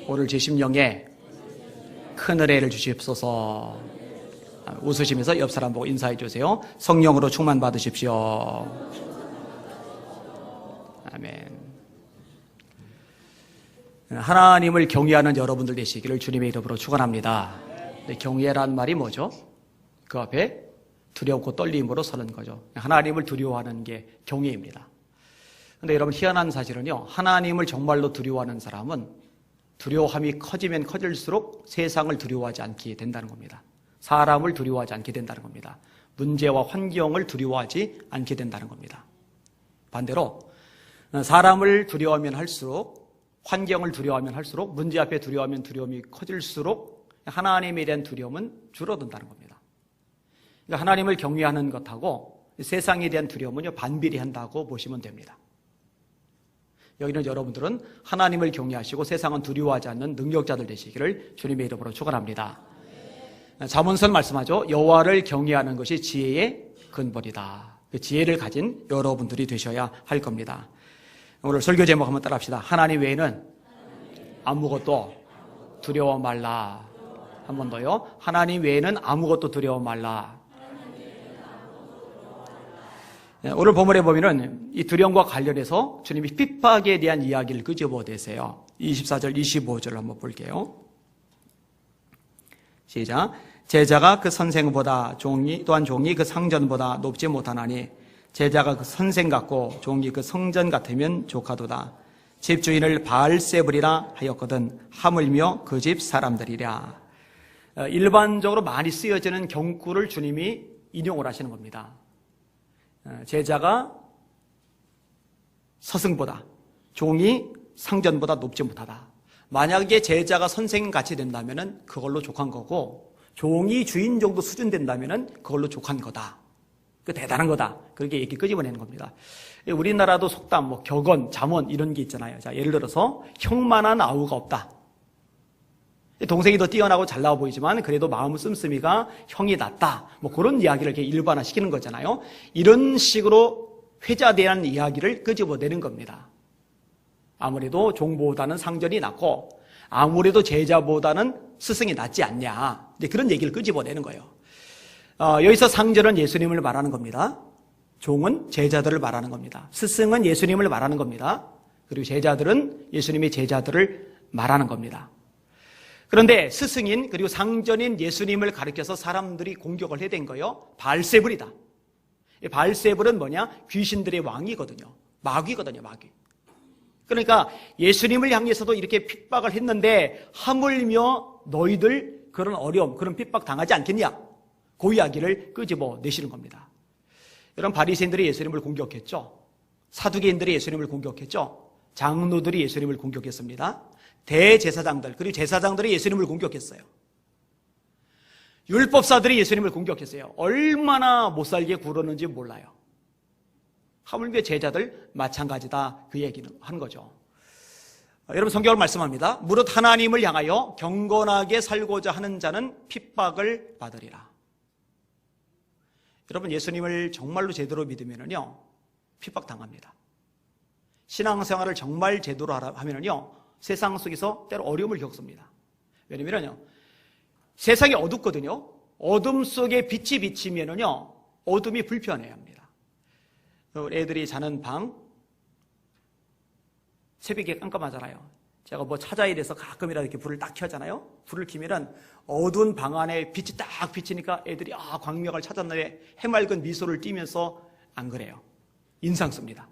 오늘 제 심령에 큰 은혜를 주시옵소서. 웃으시면서 옆 사람 보고 인사해 주세요. 성령으로 충만 받으십시오. 아멘. 하나님을 경외하는 여러분들 되시기를 주님의 이름으로 축원합니다. 경외란 말이 뭐죠? 그 앞에 두렵고 떨림으로 서는 거죠. 하나님을 두려워하는 게 경외입니다. 그런데 여러분, 희한한 사실은요, 하나님을 정말로 두려워하는 사람은 두려움이 커지면 커질수록 세상을 두려워하지 않게 된다는 겁니다. 사람을 두려워하지 않게 된다는 겁니다. 문제와 환경을 두려워하지 않게 된다는 겁니다. 반대로 사람을 두려워하면 할수록, 환경을 두려워하면 할수록, 문제 앞에 두려워하면 두려움이 커질수록 하나님에 대한 두려움은 줄어든다는 겁니다. 그러니까 하나님을 경외하는 것하고 세상에 대한 두려움은요, 반비례한다고 보시면 됩니다. 여기는 여러분들은 하나님을 경외하시고 세상은 두려워하지 않는 능력자들 되시기를 주님의 이름으로 축원합니다. 잠언서 말씀하죠. 여호와를 경외하는 것이 지혜의 근본이다. 그 지혜를 가진 여러분들이 되셔야 할 겁니다. 오늘 설교 제목 한번 따라합시다. 하나님 외에는 아무것도 두려워 말라. 한 번 더요. 하나님 외에는 아무것도 두려워 말라. 오늘 본문에 보면은 이 두려움과 관련해서 주님이 핍박에 대한 이야기를 끄집어내세요. 24절, 25절을 한번 볼게요. 시작. 제자가 그 선생보다 또한 종이 그 상전보다 높지 못하나니 제자가 그 선생 같고 종이 그 성전 같으면 조카도다. 집주인을 바알세불이라 하였거든 하물며 그 집 사람들이랴. 일반적으로 많이 쓰여지는 경구를 주님이 인용을 하시는 겁니다. 제자가 서승보다, 종이 상전보다 높지 못하다. 만약에 제자가 선생같이 된다면 그걸로 족한 거고, 종이 주인 정도 수준 된다면 그걸로 족한 거다. 그 대단한 거다. 그렇게 얘기 끄집어내는 겁니다. 우리나라도 속담, 격언, 잠언 이런 게 있잖아요. 자, 예를 들어서 형만한 아우가 없다. 동생이 더 뛰어나고 잘 나와 보이지만 그래도 마음 씀씀이가 형이 낫다. 그런 이야기를 이렇게 일반화시키는 거잖아요. 이런 식으로 회자대한 이야기를 끄집어내는 겁니다. 아무래도 종보다는 상전이 낫고 아무래도 제자보다는 스승이 낫지 않냐. 그런 얘기를 끄집어내는 거예요. 여기서 상전은 예수님을 말하는 겁니다. 종은 제자들을 말하는 겁니다. 스승은 예수님을 말하는 겁니다. 그리고 제자들은 예수님의 제자들을 말하는 겁니다. 그런데 스승인 그리고 상전인 예수님을 가리켜서 사람들이 공격을 해댄 거예요. 바알세불이다. 바알세불은 뭐냐? 귀신들의 왕이거든요. 마귀거든요. 마귀. 그러니까 예수님을 향해서도 이렇게 핍박을 했는데 하물며 너희들 그런 어려움, 그런 핍박 당하지 않겠냐? 그 이야기를 끄집어내시는 겁니다. 여러분, 바리새인들이 예수님을 공격했죠. 사두개인들이 예수님을 공격했죠. 장로들이 예수님을 공격했습니다. 대제사장들, 그리고 제사장들이 예수님을 공격했어요. 율법사들이 예수님을 공격했어요. 얼마나 못살게 굴었는지 몰라요. 하물며 제자들 마찬가지다. 그 얘기는 한 거죠. 여러분, 성경을 말씀합니다. 무릇 하나님을 향하여 경건하게 살고자 하는 자는 핍박을 받으리라. 여러분, 예수님을 정말로 제대로 믿으면요, 핍박 당합니다. 신앙생활을 정말 제대로 하면요, 세상 속에서 때로 어려움을 겪습니다. 왜냐면요, 세상이 어둡거든요. 어둠 속에 빛이 비치면요, 어둠이 불편해야 합니다. 애들이 자는 방, 새벽에 깜깜하잖아요. 제가 찾아야 돼서 가끔이라도 이렇게 불을 딱 켜잖아요. 불을 켜면은 어두운 방 안에 빛이 딱 비치니까 애들이 광명을 찾았는데 해맑은 미소를 띠면서 안 그래요. 인상 씁니다.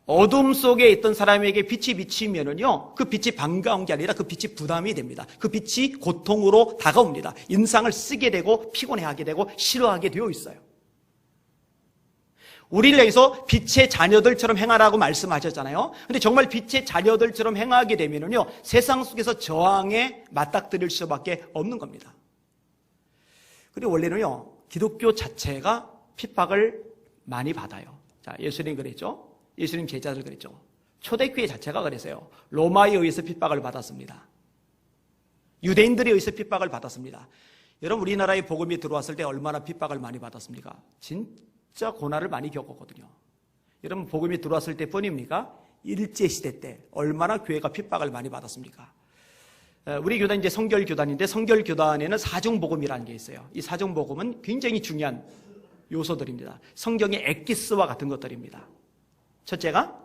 어둠 속에 있던 사람에게 빛이 비치면은요, 그 빛이 반가운 게 아니라 그 빛이 부담이 됩니다. 그 빛이 고통으로 다가옵니다. 인상을 쓰게 되고 피곤해하게 되고 싫어하게 되어 있어요. 우리를 향해서 빛의 자녀들처럼 행하라고 말씀하셨잖아요. 근데 정말 빛의 자녀들처럼 행하게 되면은요, 세상 속에서 저항에 맞닥뜨릴 수밖에 없는 겁니다. 그리고 원래는요, 기독교 자체가 핍박을 많이 받아요. 자, 예수님 그랬죠? 예수님 제자들 그랬죠. 초대교회 자체가 그랬어요. 로마에 의해서 핍박을 받았습니다. 유대인들에 의해서 핍박을 받았습니다. 여러분, 우리나라에 복음이 들어왔을 때 얼마나 핍박을 많이 받았습니까? 진짜 고난을 많이 겪었거든요. 여러분, 복음이 들어왔을 때 뿐입니까? 일제시대 때 얼마나 교회가 핍박을 많이 받았습니까? 우리 교단이 이제 성결교단인데 성결교단에는 사중복음이라는 게 있어요. 이 사중복음은 굉장히 중요한 요소들입니다. 성경의 엑기스와 같은 것들입니다. 첫째가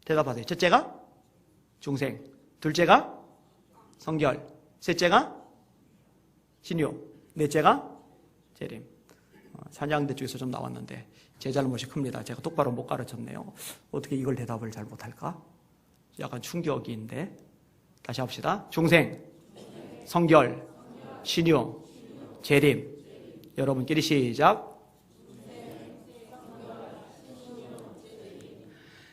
대답하세요. 첫째가 중생, 둘째가 성결, 셋째가 신유, 넷째가 재림. 찬양대 쪽에서 좀 나왔는데 제 잘못이 큽니다. 제가 똑바로 못 가르쳤네요. 어떻게 이걸 대답을 잘 못할까? 약간 충격인데 다시 합시다. 중생, 성결, 신유, 재림. 여러분끼리 시작.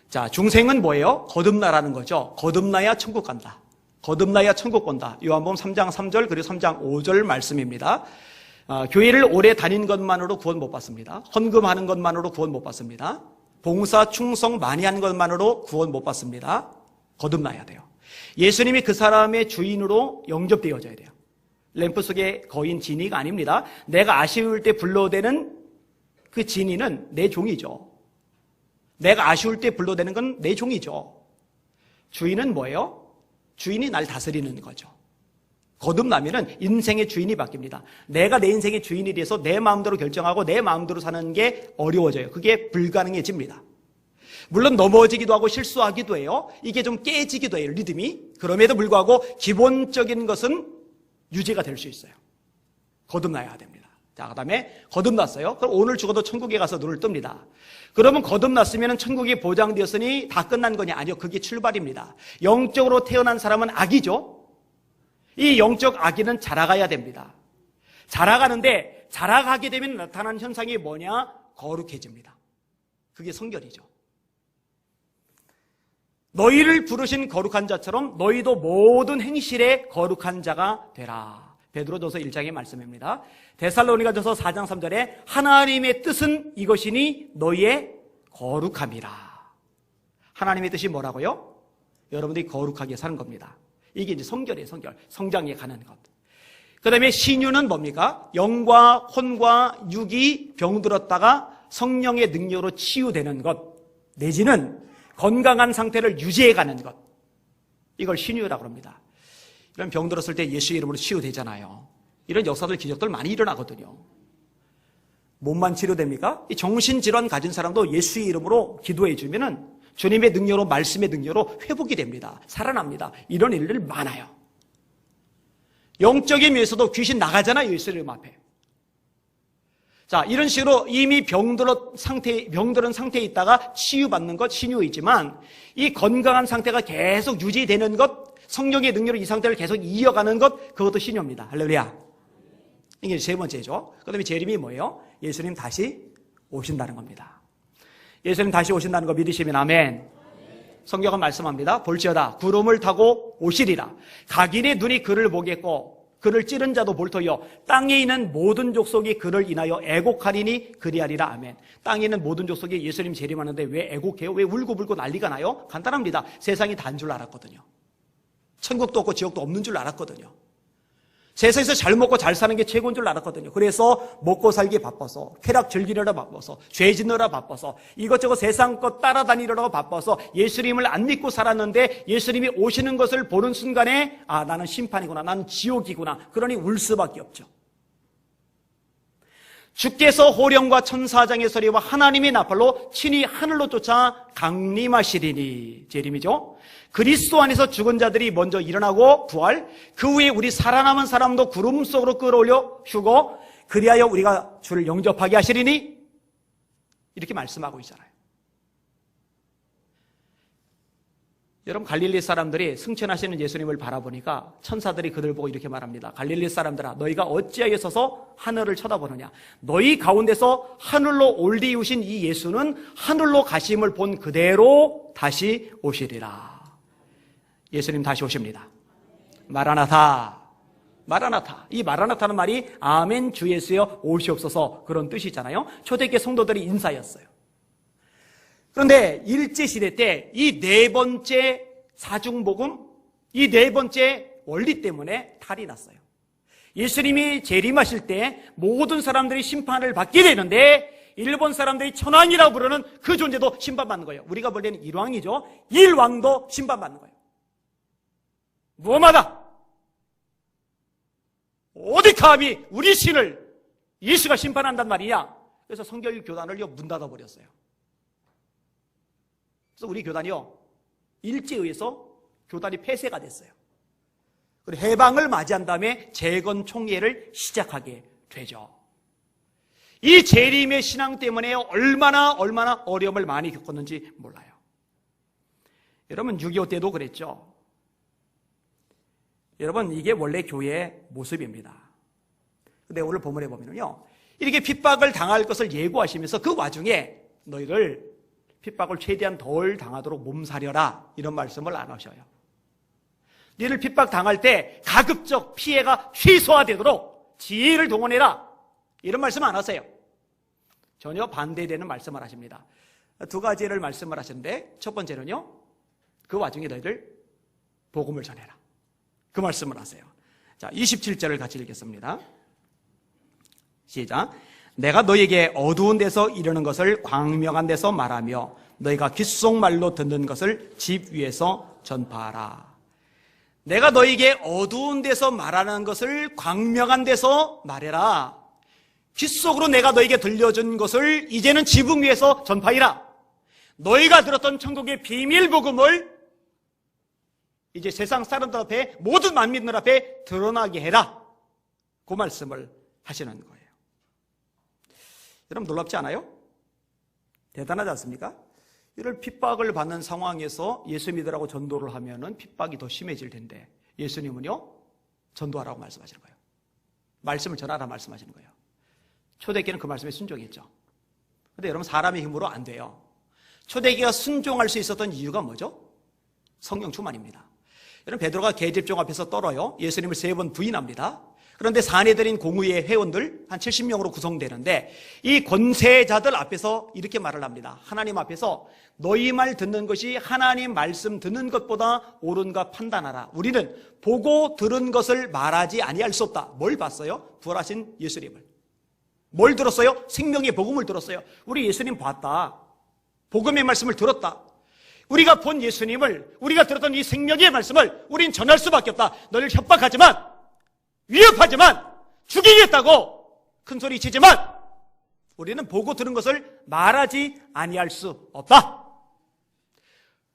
자, 중생은 뭐예요? 거듭나라는 거죠. 거듭나야 천국 간다. 거듭나야 천국 간다. 요한복음 3장 3절 그리고 3장 5절 말씀입니다. 교회를 오래 다닌 것만으로 구원 못 받습니다. 헌금하는 것만으로 구원 못 받습니다. 봉사 충성 많이 하는 것만으로 구원 못 받습니다. 거듭나야 돼요. 예수님이 그 사람의 주인으로 영접되어져야 돼요. 램프 속의 거인 지니가 아닙니다. 내가 아쉬울 때 불러대는 그 지니는 내 종이죠. 내가 아쉬울 때 불러대는 건 내 종이죠. 주인은 뭐예요? 주인이 날 다스리는 거죠. 거듭나면은 인생의 주인이 바뀝니다. 내가 내 인생의 주인이 돼서 내 마음대로 결정하고 내 마음대로 사는 게 어려워져요. 그게 불가능해집니다. 물론 넘어지기도 하고 실수하기도 해요. 이게 좀 깨지기도 해요, 리듬이. 그럼에도 불구하고 기본적인 것은 유지가 될 수 있어요. 거듭나야 됩니다. 자, 그 다음에 거듭났어요. 그럼 오늘 죽어도 천국에 가서 눈을 뜹니다. 그러면 거듭났으면 천국이 보장되었으니 다 끝난 거냐? 아니요, 그게 출발입니다. 영적으로 태어난 사람은 악이죠. 이 영적 아기는 자라가야 됩니다. 자라가는데 자라가게 되면 나타나는 현상이 뭐냐? 거룩해집니다. 그게 성결이죠. 너희를 부르신 거룩한 자처럼 너희도 모든 행실에 거룩한 자가 되라. 베드로전서 1장의 말씀입니다. 데살로니가전서 4장 3절에 하나님의 뜻은 이것이니 너희의 거룩함이라. 하나님의 뜻이 뭐라고요? 여러분들이 거룩하게 사는 겁니다. 이게 이제 성결이에요, 성결. 성장에 가는 것. 그 다음에 신유는 뭡니까? 영과 혼과 육이 병들었다가 성령의 능력으로 치유되는 것, 내지는 건강한 상태를 유지해가는 것. 이걸 신유라고 합니다. 이런 병들었을 때 예수 이름으로 치유되잖아요. 이런 역사들, 기적들 많이 일어나거든요. 몸만 치료됩니까? 이 정신질환 가진 사람도 예수의 이름으로 기도해 주면은 주님의 능력으로, 말씀의 능력으로 회복이 됩니다. 살아납니다. 이런 일들 많아요. 영적인 면에서도 귀신 나가잖아요, 예수 이름 앞에. 자, 이런 식으로 이미 병들은 상태에 있다가 치유받는 것 신유이지만 이 건강한 상태가 계속 유지되는 것, 성령의 능력으로 이 상태를 계속 이어가는 것, 그것도 신유입니다. 할렐루야. 이게 세 번째죠. 그 다음에 재림이 뭐예요? 예수님 다시 오신다는 겁니다. 예수님 다시 오신다는 거 믿으시면 아멘. 성경은 말씀합니다. 볼지어다 구름을 타고 오시리라. 각인의 눈이 그를 보겠고 그를 찌른 자도 볼터여 땅에 있는 모든 족속이 그를 인하여 애곡하리니 그리하리라. 아멘. 땅에 있는 모든 족속이 예수님 재림하는데 왜 애곡해요? 왜 울고불고 난리가 나요? 간단합니다. 세상이 다인 줄 알았거든요. 천국도 없고 지옥도 없는 줄 알았거든요. 세상에서 잘 먹고 잘 사는 게 최고인 줄 알았거든요. 그래서 먹고 살기 바빠서, 쾌락 즐기느라 바빠서, 죄 짓느라 바빠서, 이것저것 세상 것 따라다니느라고 바빠서 예수님을 안 믿고 살았는데 예수님이 오시는 것을 보는 순간에 아, 나는 심판이구나, 나는 지옥이구나. 그러니 울 수밖에 없죠. 주께서 호령과 천사장의 소리와 하나님의 나팔로 친히 하늘로 쫓아 강림하시리니. 재림이죠. 그리스도 안에서 죽은 자들이 먼저 일어나고 부활, 그 후에 우리 살아남은 사람도 구름 속으로 끌어올려 주고 그리하여 우리가 주를 영접하게 하시리니. 이렇게 말씀하고 있잖아요. 여러분, 갈릴리 사람들이 승천하시는 예수님을 바라보니까 천사들이 그들 보고 이렇게 말합니다. 갈릴리 사람들아, 너희가 어찌하여 서서 하늘을 쳐다보느냐. 너희 가운데서 하늘로 올리우신 이 예수는 하늘로 가심을 본 그대로 다시 오시리라. 예수님 다시 오십니다. 마라나타, 마라나타. 이 마라나타는 말이 아멘 주 예수여 오시옵소서, 그런 뜻이잖아요. 초대교회 성도들의 인사였어요. 그런데 일제시대 때 이 네 번째 사중복음, 이 네 번째 원리 때문에 탈이 났어요. 예수님이 재림하실 때 모든 사람들이 심판을 받게 되는데 일본 사람들이 천황이라고 부르는 그 존재도 심판받는 거예요. 우리가 볼 때는 일왕이죠. 일왕도 심판받는 거예요. 무엇마다 어디 감히 우리 신을 예수가 심판한단 말이냐. 그래서 성결 교단을요 문 닫아버렸어요. 그래서 우리 교단이요 일제에 의해서 교단이 폐쇄가 됐어요. 그리고 해방을 맞이한 다음에 재건 총회를 시작하게 되죠. 이 재림의 신앙 때문에 얼마나 어려움을 많이 겪었는지 몰라요. 여러분 6.25 때도 그랬죠. 여러분 이게 원래 교회의 모습입니다. 근데 오늘 본문에 보면요 이렇게 핍박을 당할 것을 예고하시면서 그 와중에 너희를 핍박을 최대한 덜 당하도록 몸사려라 이런 말씀을 안 하셔요. 너희를 핍박 당할 때 가급적 피해가 최소화되도록 지혜를 동원해라 이런 말씀 안 하세요. 전혀 반대되는 말씀을 하십니다. 두 가지를 말씀을 하시는데 첫 번째는요 그 와중에 너희들 복음을 전해라 그 말씀을 하세요. 자 27절을 같이 읽겠습니다. 시작. 내가 너에게 어두운 데서 이르는 것을 광명한 데서 말하며 너희가 귓속말로 듣는 것을 집 위에서 전파하라. 내가 너에게 어두운 데서 말하는 것을 광명한 데서 말해라. 귓속으로 내가 너에게 들려준 것을 이제는 지붕 위에서 전파하라. 너희가 들었던 천국의 비밀 복음을 이제 세상 사람들 앞에 모든 만민들 앞에 드러나게 해라. 그 말씀을 하시는 거예요. 여러분 놀랍지 않아요? 대단하지 않습니까? 이를 핍박을 받는 상황에서 예수 믿으라고 전도를 하면은 핍박이 더 심해질 텐데 예수님은요 전도하라고 말씀하시는 거예요. 말씀을 전하라 말씀하시는 거예요. 초대교회는 그 말씀에 순종했죠. 그런데 여러분 사람의 힘으로 안 돼요. 초대교회가 순종할 수 있었던 이유가 뭐죠? 성령 충만입니다. 여러분 베드로가 계집종 앞에서 떨어요. 예수님을 3번 부인합니다. 그런데 사내들인 공의회 회원들 한 70명으로 구성되는데 이 권세자들 앞에서 이렇게 말을 합니다. 하나님 앞에서 너희 말 듣는 것이 하나님 말씀 듣는 것보다 옳은가 판단하라. 우리는 보고 들은 것을 말하지 아니할 수 없다. 뭘 봤어요? 부활하신 예수님을. 뭘 들었어요? 생명의 복음을 들었어요. 우리 예수님 봤다. 복음의 말씀을 들었다. 우리가 본 예수님을, 우리가 들었던 이 생명의 말씀을 우린 전할 수밖에 없다. 너를 협박하지만, 위협하지만, 죽이겠다고 큰소리 치지만 우리는 보고 들은 것을 말하지 아니할 수 없다.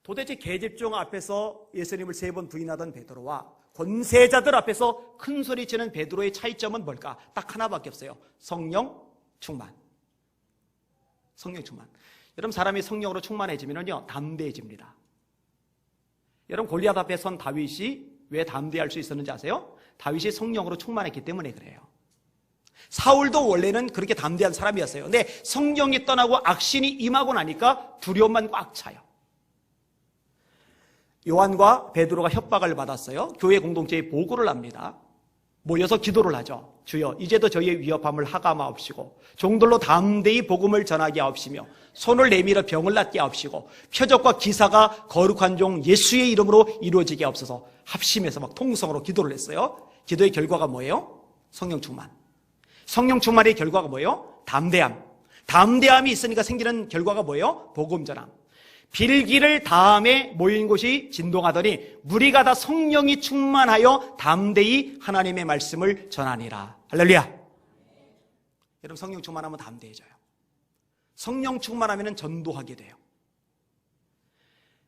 도대체 계집종 앞에서 예수님을 3번 부인하던 베드로와 권세자들 앞에서 큰소리 치는 베드로의 차이점은 뭘까? 딱 하나밖에 없어요. 성령 충만. 성령 충만. 여러분 사람이 성령으로 충만해지면요 담대해집니다. 여러분 골리앗 앞에 선 다윗이 왜 담대할 수 있었는지 아세요? 다윗이 성령으로 충만했기 때문에 그래요. 사울도 원래는 그렇게 담대한 사람이었어요. 근데 성령이 떠나고 악신이 임하고 나니까 두려움만 꽉 차요. 요한과 베드로가 협박을 받았어요. 교회 공동체에 보고를 합니다. 모여서 기도를 하죠. 주여 이제도 저희의 위협함을 하감하옵시고 종들로 담대히 복음을 전하게 하옵시며 손을 내밀어 병을 낫게 하옵시고 표적과 기사가 거룩한 종 예수의 이름으로 이루어지게 하옵소서. 합심해서 막 통성으로 기도를 했어요. 기도의 결과가 뭐예요? 성령 충만. 성령 충만의 결과가 뭐예요? 담대함. 담대함이 있으니까 생기는 결과가 뭐예요? 복음 전함. 빌기를 다음에 모인 곳이 진동하더니 무리가 다 성령이 충만하여 담대히 하나님의 말씀을 전하니라. 할렐루야. 여러분 성령 충만하면 담대해져요. 성령 충만하면 전도하게 돼요.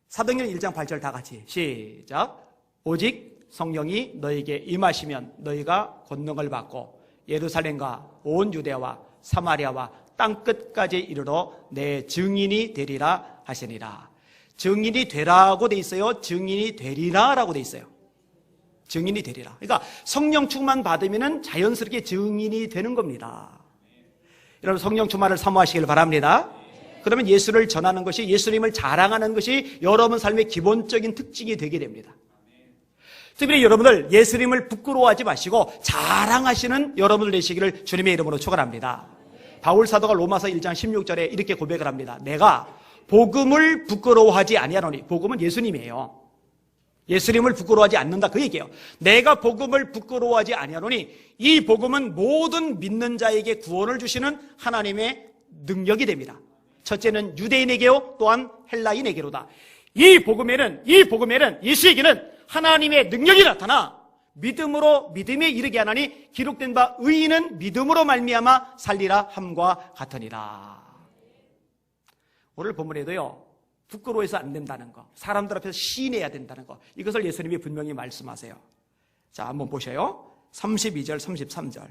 사도행전 1장 8절 다 같이 시작. 오직 성령이 너에게 임하시면 너희가 권능을 받고 예루살렘과 온 유대와 사마리아와 땅끝까지 이르러 내 증인이 되리라 하시니라. 증인이 되라고 돼 있어요? 증인이 되리라라고 돼 있어요. 증인이 되리라. 그러니까 성령 충만 받으면 자연스럽게 증인이 되는 겁니다. 여러분 성령 충만을 사모하시길 바랍니다. 그러면 예수를 전하는 것이, 예수님을 자랑하는 것이 여러분 삶의 기본적인 특징이 되게 됩니다. 특별히 여러분들 예수님을 부끄러워하지 마시고 자랑하시는 여러분들 되시기를 주님의 이름으로 축원합니다. 바울 사도가 로마서 1장 16절에 이렇게 고백을 합니다. 내가 복음을 부끄러워하지 아니하노니. 복음은 예수님이에요. 예수님을 부끄러워하지 않는다 그 얘기예요. 내가 복음을 부끄러워하지 아니하노니 이 복음은 모든 믿는 자에게 구원을 주시는 하나님의 능력이 됩니다. 첫째는 유대인에게요, 또한 헬라인에게로다. 이 복음에는 예수에게는 하나님의 능력이 나타나 믿음으로 믿음에 이르게 하나니 기록된 바 의인은 믿음으로 말미암아 살리라 함과 같으니라. 오늘 본문에도요, 부끄러워해서 안 된다는 거, 사람들 앞에서 시인해야 된다는 거, 이것을 예수님이 분명히 말씀하세요. 자, 한번 보셔요. 32절 33절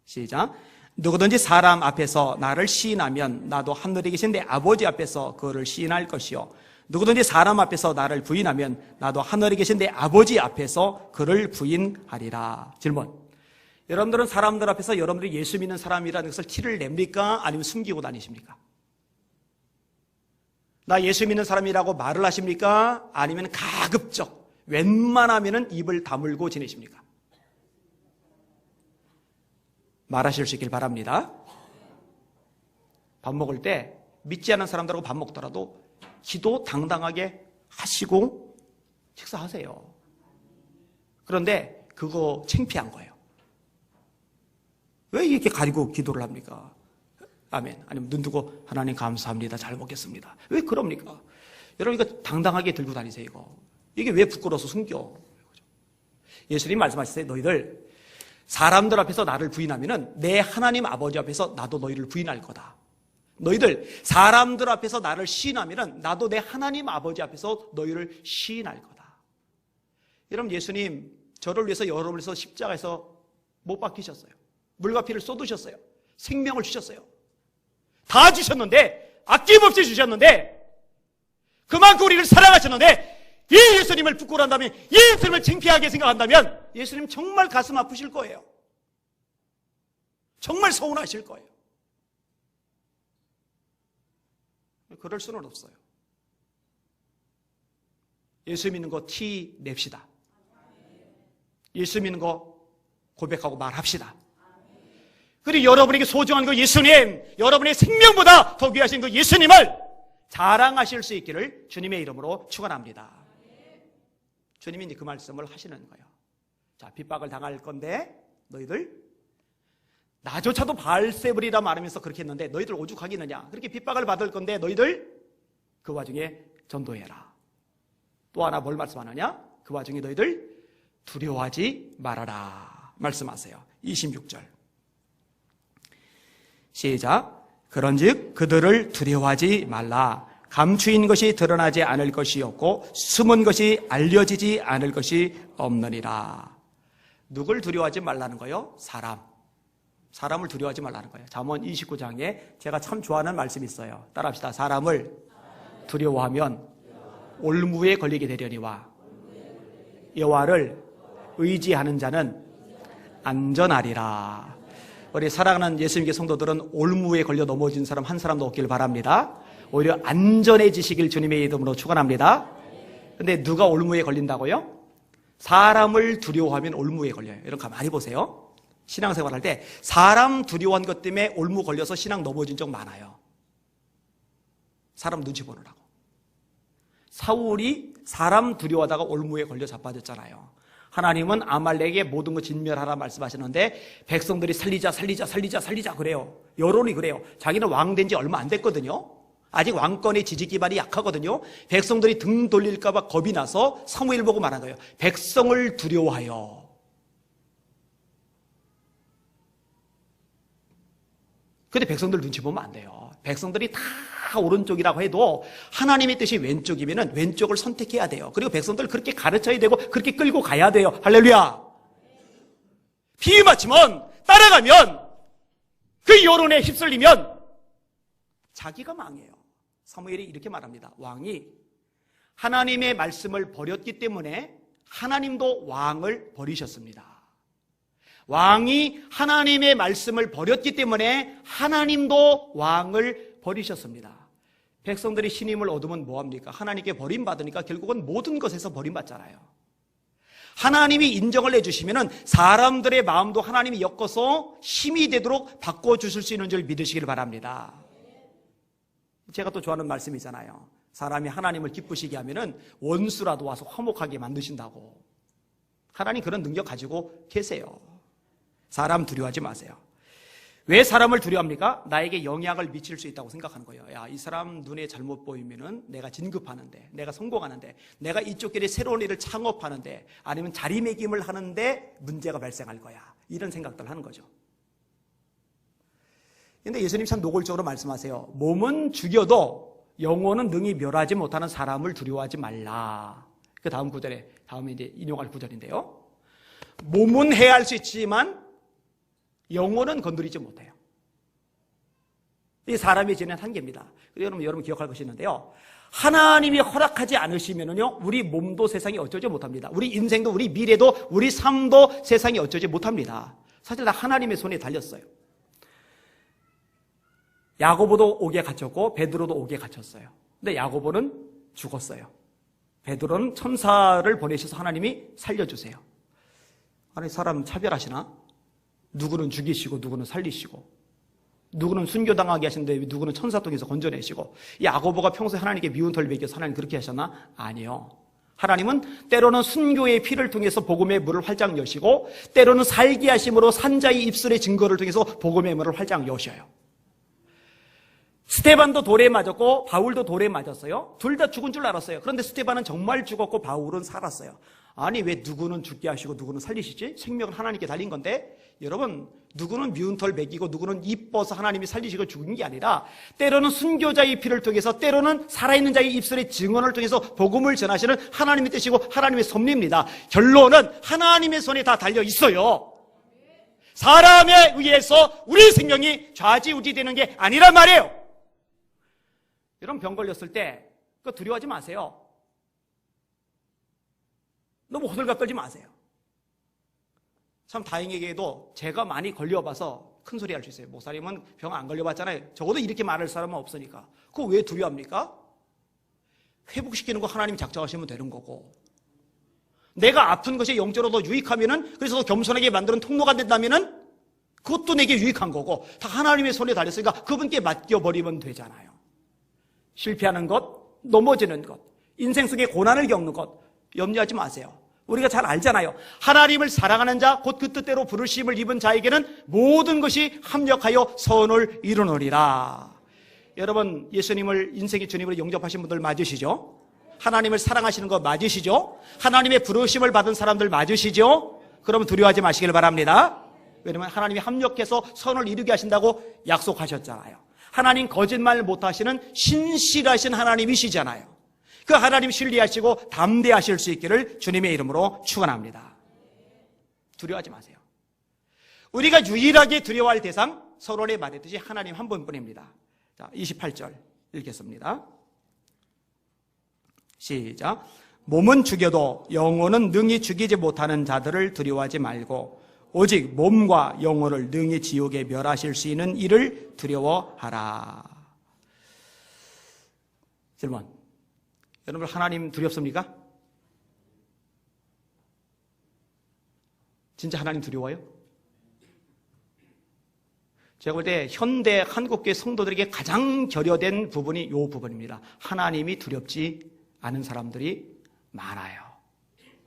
시작. 누구든지 사람 앞에서 나를 시인하면 나도 하늘에 계신 내 아버지 앞에서 그를 시인할 것이요, 누구든지 사람 앞에서 나를 부인하면 나도 하늘에 계신 내 아버지 앞에서 그를 부인하리라. 질문. 여러분들은 사람들 앞에서 여러분들이 예수 믿는 사람이라는 것을 티를 냅니까? 아니면 숨기고 다니십니까? 나 예수 믿는 사람이라고 말을 하십니까? 아니면 가급적 웬만하면 입을 다물고 지내십니까? 말하실 수 있길 바랍니다. 밥 먹을 때 믿지 않는 사람들하고 밥 먹더라도 기도 당당하게 하시고 식사하세요. 그런데 그거 창피한 거예요. 왜 이렇게 가리고 기도를 합니까? 아멘. 아니면 눈 뜨고 하나님 감사합니다, 잘 먹겠습니다. 왜 그럽니까? 여러분, 이거 당당하게 들고 다니세요. 이게 왜 부끄러워서 숨겨? 예수님 말씀하셨어요. 너희들 사람들 앞에서 나를 부인하면은 내 하나님 아버지 앞에서 나도 너희를 부인할 거다. 너희들 사람들 앞에서 나를 시인하면은 나도 내 하나님 아버지 앞에서 너희를 시인할 거다. 여러분, 예수님 저를 위해서 여러분을 위해서 십자가에서 못 박히셨어요. 물과 피를 쏟으셨어요. 생명을 주셨어요. 다 주셨는데, 아낌없이 주셨는데, 그만큼 우리를 사랑하셨는데, 이 예수님을 부끄러워한다면, 이 예수님을 창피하게 생각한다면 예수님 정말 가슴 아프실 거예요. 정말 서운하실 거예요. 그럴 수는 없어요. 예수 믿는 거 티 냅시다. 예수 믿는 거 고백하고 말합시다. 그리고 여러분에게 소중한 그 예수님, 여러분의 생명보다 더 귀하신 그 예수님을 자랑하실 수 있기를 주님의 이름으로 축원합니다. 주님이 이제 그 말씀을 하시는 거예요. 자, 핍박을 당할 건데 너희들 나조차도 바알세불이라 말하면서 그렇게 했는데 너희들 오죽하겠느냐. 그렇게 핍박을 받을 건데 너희들 그 와중에 전도해라. 또 하나 뭘 말씀하느냐? 그 와중에 너희들 두려워하지 말아라 말씀하세요. 26절 시작. 그런즉 그들을 두려워하지 말라. 감추인 것이 드러나지 않을 것이 없고 숨은 것이 알려지지 않을 것이 없느니라. 누굴 두려워하지 말라는 거요? 사람을 두려워하지 말라는 거예요. 잠언 29장에 제가 참 좋아하는 말씀이 있어요. 따라합시다. 사람을 두려워하면 올무에 걸리게 되려니와 여호와를 의지하는 자는 안전하리라. 우리 사랑하는 예수님의 성도들은 올무에 걸려 넘어진 사람 한 사람도 없길 바랍니다. 오히려 안전해지시길 주님의 이름으로 축원합니다. 근데 누가 올무에 걸린다고요? 사람을 두려워하면 올무에 걸려요. 여러분 가만히 보세요. 신앙생활 할 때 사람 두려워한 것 때문에 올무 걸려서 신앙 넘어진 적 많아요. 사람 눈치 보느라고. 사울이 사람 두려워하다가 올무에 걸려 자빠졌잖아요. 하나님은 아말렉의 모든 것 진멸하라 말씀하시는데 백성들이 살리자 그래요. 여론이 그래요. 자기는 왕 된 지 얼마 안 됐거든요. 아직 왕권의 지지 기반이 약하거든요. 백성들이 등 돌릴까 봐 겁이 나서 사무엘 보고 말한 거예요. 백성을 두려워하여. 근데 백성들 눈치 보면 안 돼요. 백성들이 다 오른쪽이라고 해도 하나님의 뜻이 왼쪽이면 왼쪽을 선택해야 돼요. 그리고 백성들 그렇게 가르쳐야 되고 그렇게 끌고 가야 돼요. 할렐루야. 비위 맞추면 따라가면 그 여론에 휩쓸리면 자기가 망해요. 사무엘이 이렇게 말합니다. 왕이 하나님의 말씀을 버렸기 때문에 하나님도 왕을 버리셨습니다. 왕이 하나님의 말씀을 버렸기 때문에 하나님도 왕을 버리셨습니다. 백성들이 신임을 얻으면 뭐합니까? 하나님께 버림받으니까 결국은 모든 것에서 버림받잖아요. 하나님이 인정을 해주시면 사람들의 마음도 하나님이 엮어서 힘이 되도록 바꿔주실 수 있는 줄 믿으시길 바랍니다. 제가 또 좋아하는 말씀이잖아요. 사람이 하나님을 기쁘시게 하면 원수라도 와서 화목하게 만드신다고. 하나님 그런 능력 가지고 계세요. 사람 두려워하지 마세요. 왜 사람을 두려워합니까? 나에게 영향을 미칠 수 있다고 생각하는 거예요. 야, 이 사람 눈에 잘못 보이면은 내가 진급하는데, 내가 성공하는데, 내가 이쪽 길에 새로운 일을 창업하는데, 아니면 자리매김을 하는데 문제가 발생할 거야. 이런 생각들을 하는 거죠. 근데 예수님 참 노골적으로 말씀하세요. 몸은 죽여도 영혼은 능히 멸하지 못하는 사람을 두려워하지 말라. 그 다음 구절에, 다음에 이제 인용할 구절인데요. 몸은 해할 수 있지만 영혼은 건드리지 못해요. 이 사람이 지닌 한계입니다. 여러분 기억할 것이 있는데요. 하나님이 허락하지 않으시면요, 우리 몸도 세상이 어쩌지 못합니다. 우리 인생도, 우리 미래도, 우리 삶도 세상이 어쩌지 못합니다. 사실 다 하나님의 손에 달렸어요. 야고보도 옥에 갇혔고 베드로도 옥에 갇혔어요. 근데 야고보는 죽었어요. 베드로는 천사를 보내셔서 하나님이 살려주세요. 아니, 사람 차별하시나? 누구는 죽이시고 누구는 살리시고, 누구는 순교당하게 하시는데 누구는 천사 통해서 건져내시고. 이 야고보가 평소에 하나님께 미운 털 먹여서 하나님 그렇게 하셨나? 아니요. 하나님은 때로는 순교의 피를 통해서 복음의 문을 활짝 여시고, 때로는 살게 하심으로 산자의 입술의 증거를 통해서 복음의 문을 활짝 여셔요. 스테반도 돌에 맞았고 바울도 돌에 맞았어요. 둘 다 죽은 줄 알았어요. 그런데 스테반은 정말 죽었고 바울은 살았어요. 아니, 왜 누구는 죽게 하시고 누구는 살리시지? 생명은 하나님께 달린 건데, 여러분, 누구는 미운 털 먹이고 누구는 이뻐서 하나님이 살리시고 죽은 게 아니라, 때로는 순교자의 피를 통해서, 때로는 살아있는 자의 입술의 증언을 통해서 복음을 전하시는 하나님의 뜻이고 하나님의 섭리입니다. 결론은 하나님의 손에 다 달려 있어요. 사람에 의해서 우리 생명이 좌지우지되는 게 아니란 말이에요. 여러분, 병 걸렸을 때 그거 두려워하지 마세요. 너무 호들갑 떨지 마세요. 참 다행히게도 제가 많이 걸려봐서 큰 소리 할 수 있어요. 목사님은 병 안 걸려봤잖아요. 적어도 이렇게 말할 사람은 없으니까. 그거 왜 두려워합니까? 회복시키는 거 하나님 작정하시면 되는 거고, 내가 아픈 것이 영적으로 더 유익하면은, 그래서 더 겸손하게 만드는 통로가 된다면은 그것도 내게 유익한 거고, 다 하나님의 손에 달렸으니까 그분께 맡겨버리면 되잖아요. 실패하는 것, 넘어지는 것, 인생 속에 고난을 겪는 것 염려하지 마세요. 우리가 잘 알잖아요. 하나님을 사랑하는 자, 곧 그 뜻대로 부르심을 입은 자에게는 모든 것이 합력하여 선을 이루느니라. 여러분, 예수님을 인생의 주님으로 영접하신 분들 맞으시죠? 하나님을 사랑하시는 거 맞으시죠? 하나님의 부르심을 받은 사람들 맞으시죠? 그러면 두려워하지 마시길 바랍니다. 왜냐하면 하나님이 합력해서 선을 이루게 하신다고 약속하셨잖아요. 하나님 거짓말 못하시는 신실하신 하나님이시잖아요. 그 하나님 신뢰하시고 담대하실 수 있기를 주님의 이름으로 축원합니다. 두려워하지 마세요. 우리가 유일하게 두려워할 대상, 서론에 말했듯이 하나님 한 분뿐입니다. 자, 28절 읽겠습니다. 시작. 몸은 죽여도 영혼은 능히 죽이지 못하는 자들을 두려워하지 말고 오직 몸과 영혼을 능히 지옥에 멸하실 수 있는 이를 두려워하라. 질문. 여러분, 하나님 두렵습니까? 진짜 하나님 두려워요? 제가 볼 때 현대 한국교회 성도들에게 가장 결여된 부분이 이 부분입니다. 하나님이 두렵지 않은 사람들이 많아요.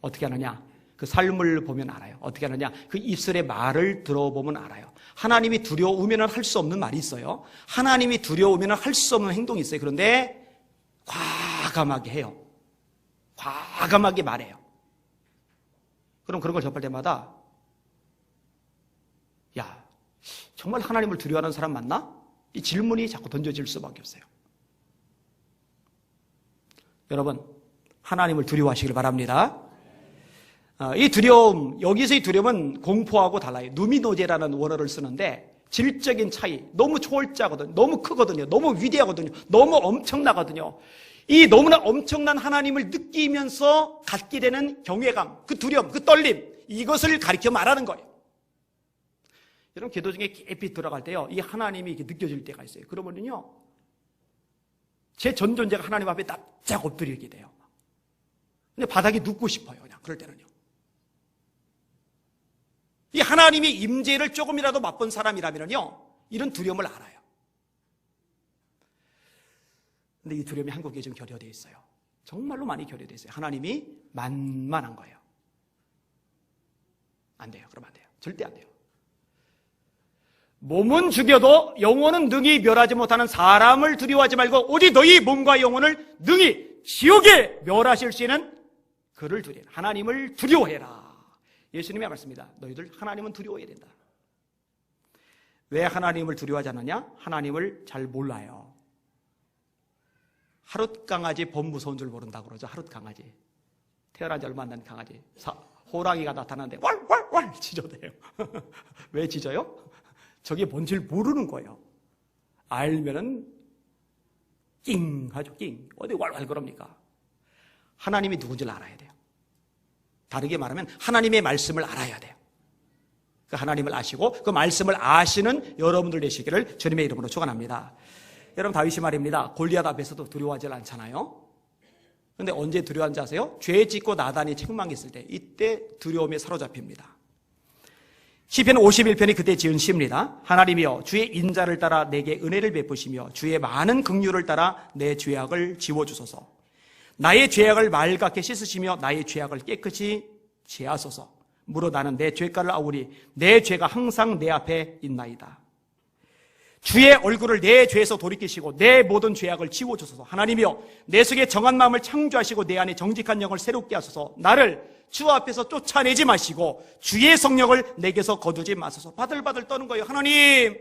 어떻게 하느냐? 그 삶을 보면 알아요. 어떻게 하느냐? 그 입술의 말을 들어보면 알아요. 하나님이 두려우면 할 수 없는 말이 있어요. 하나님이 두려우면 할 수 없는 행동이 있어요. 그런데 과감하게 해요. 과감하게 말해요. 그럼 그런 걸 접할 때마다, 야, 정말 하나님을 두려워하는 사람 맞나? 이 질문이 자꾸 던져질 수밖에 없어요. 여러분, 하나님을 두려워하시길 바랍니다. 이 두려움, 여기서의 두려움은 공포하고 달라요. 누미노제라는 원어를 쓰는데 질적인 차이, 너무 초월자거든요. 너무 크거든요. 너무 위대하거든요. 너무 엄청나거든요. 이 너무나 엄청난 하나님을 느끼면서 갖게 되는 경외감, 그 두려움, 그 떨림, 이것을 가리켜 말하는 거예요. 여러분, 기도 중에 깊이 들어갈 때요, 이 하나님이 이렇게 느껴질 때가 있어요. 그러면요, 제 전 존재가 하나님 앞에 납작 엎드리게 돼요. 근데 바닥에 눕고 싶어요. 그냥 그럴 때는요. 이 하나님의 임재를 조금이라도 맛본 사람이라면요, 이런 두려움을 알아요. 근데 이 두려움이 한국에 좀 결여되어 있어요. 정말로 많이 결여되어 있어요. 하나님이 만만한 거예요. 안 돼요. 그러면 안 돼요. 절대 안 돼요. 몸은 죽여도 영혼은 능히 멸하지 못하는 사람을 두려워하지 말고 오직 너희 몸과 영혼을 능히 지옥에 멸하실 수 있는 그를 두려워해라. 하나님을 두려워해라. 예수님의 말씀입니다. 너희들 하나님은 두려워해야 된다. 왜 하나님을 두려워하지 않느냐? 하나님을 잘 몰라요. 하룻강아지 법 무서운 줄 모른다고 그러죠. 하룻강아지. 태어난 지 얼마 안 된 강아지. 호랑이가 나타나는데 왈왈왈 짖어대요. 왜 짖어요? 저게 뭔지 모르는 거예요. 알면은 낑 하죠. 낑. 어디 왈왈 그럽니까? 하나님이 누군지를 알아야 돼요. 다르게 말하면 하나님의 말씀을 알아야 돼요. 그 하나님을 아시고 그 말씀을 아시는 여러분들 되시기를 주님의 이름으로 축원합니다. 여러분, 다윗이 말입니다. 골리앗 앞에서도 두려워하지 않잖아요. 그런데 언제 두려워한지 아세요? 죄 짓고 나단이 책망했을 때, 이때 두려움에 사로잡힙니다. 시편 51편이 그때 지은 시입니다. 하나님이여 주의 인자를 따라 내게 은혜를 베푸시며 주의 많은 긍휼을 따라 내 죄악을 지워주소서. 나의 죄악을 맑게 씻으시며 나의 죄악을 깨끗이 제하소서. 무릇 나는 내 죄가를 아우리 내 죄가 항상 내 앞에 있나이다. 주의 얼굴을 내 죄에서 돌이키시고 내 모든 죄악을 지워주소서. 하나님이여 내 속에 정한 마음을 창조하시고 내 안에 정직한 영을 새롭게 하소서. 나를 주 앞에서 쫓아내지 마시고 주의 성령을 내게서 거두지 마소서. 바들바들 떠는 거예요. 하나님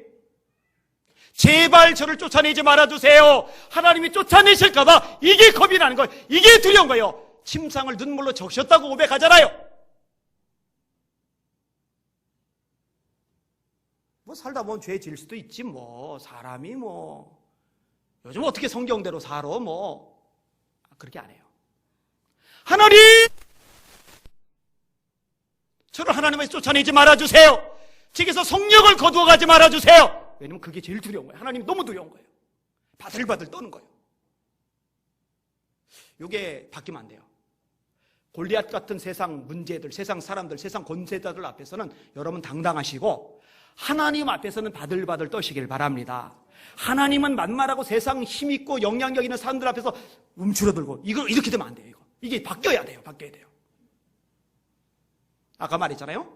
제발 저를 쫓아내지 말아주세요. 하나님이 쫓아내실까봐 이게 겁이 나는 거예요. 이게 두려운 거예요. 침상을 눈물로 적셨다고 고백하잖아요. 뭐 살다 보면 죄 지을 수도 있지 뭐. 사람이 뭐 요즘 어떻게 성경대로 살아 뭐. 그렇게 안 해요. 하나님 저를 하나님에서 쫓아내지 말아주세요. 제게서 성령을 거두어가지 말아주세요. 왜냐면 그게 제일 두려운 거예요. 하나님이 너무 두려운 거예요. 바들바들 떠는 거예요. 이게 바뀌면 안 돼요. 골리앗 같은 세상 문제들, 세상 사람들, 세상 권세자들 앞에서는 여러분 당당하시고 하나님 앞에서는 바들바들 떠시길 바랍니다. 하나님은 만만하고 세상 힘있고 영향력 있는 사람들 앞에서 움츠러들고 이거 이렇게 되면 안 돼요. 이게 바뀌어야 돼요. 바뀌어야 돼요. 아까 말했잖아요.